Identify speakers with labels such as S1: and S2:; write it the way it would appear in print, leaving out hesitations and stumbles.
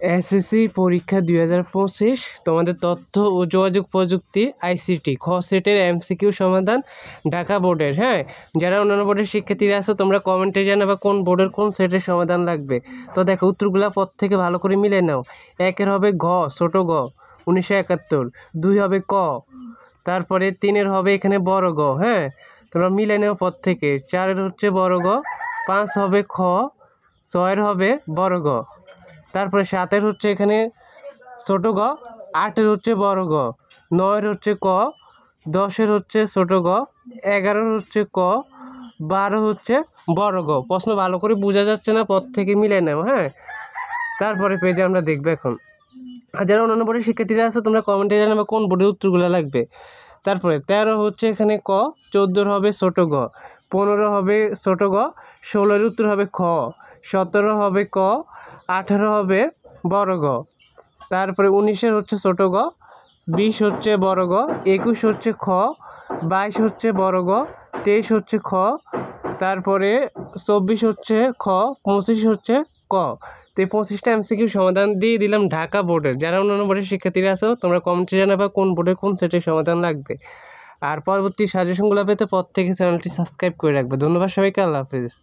S1: SSC পরীক্ষা 2025 তোমাদের তথ্য ও যোগাযোগ প্রযুক্তি আইসিটি খ সেটের এমসিকিউ সমাধান ঢাকা বোর্ডের। হ্যাঁ, যারা অন্যান্য বোর্ডের শিক্ষার্থীরা আছো তোমরা কমেন্টে জানাবে কোন বোর্ডের কোন সেটের সমাধান লাগবে। তো দেখো উত্তরগুলো পর থেকে ভালো করে মিলে নাও। একের হবে ঘ, ছোট গ 1971, 2 হবে ক, তারপরে 3-এর হবে এখানে বড় গ। হ্যাঁ, তোমরা মিলে নাও পর থেকে। 4-এর হচ্ছে বড় গ, 5 হবে খ, 6-এর হবে বড় গ, তারপরে 7-এর হচ্ছে এখানে ছোট গ, 8-এর হচ্ছে বড় গ, 9-এর হচ্ছে ক, 10-এর হচ্ছে ছোট গ, 11-এর হচ্ছে ক, 12 হচ্ছে বড় গ। প্রশ্ন ভালো করে বোঝা যাচ্ছে না, পর থেকে মিলে নাও। হ্যাঁ, তারপরে পেজে আমরা দেখবো এখন। আর যারা অন্যান্য বোর্ডের শিক্ষার্থীরা আছে তোমরা কমেন্টে জানাবে কোন বোর্ডের উত্তরগুলো লাগবে। তারপরে 13 হচ্ছে এখানে ক, 14-এর হবে ছোট গ, 15 হবে ছোট গ, 16-এর উত্তর হবে খ, 17 হবে ক, 18 হবে বড় গ, তারপরে 19-এর হচ্ছে ছোট গ, 20 হচ্ছে বড় গ, 21 হচ্ছে খ, 22 হচ্ছে বড় গ, 23 হচ্ছে খ, তারপরে 24 হচ্ছে খ, 25 হচ্ছে ক। তো এই 25টা এমসিকিউ সমাধান দিয়ে দিলাম ঢাকা বোর্ডের। যারা অন্যান্য বোর্ডের শিক্ষার্থীরা আছো তোমরা কমেন্টে জানাবা কোন বোর্ডের কোন সেটের সমাধান লাগবে। আর পরবর্তী সাজেশনগুলো পেতে পর থেকে চ্যানেলটি সাবস্ক্রাইব করে রাখবে। ধন্যবাদ সবাইকে, আল্লাহ হাফেজ।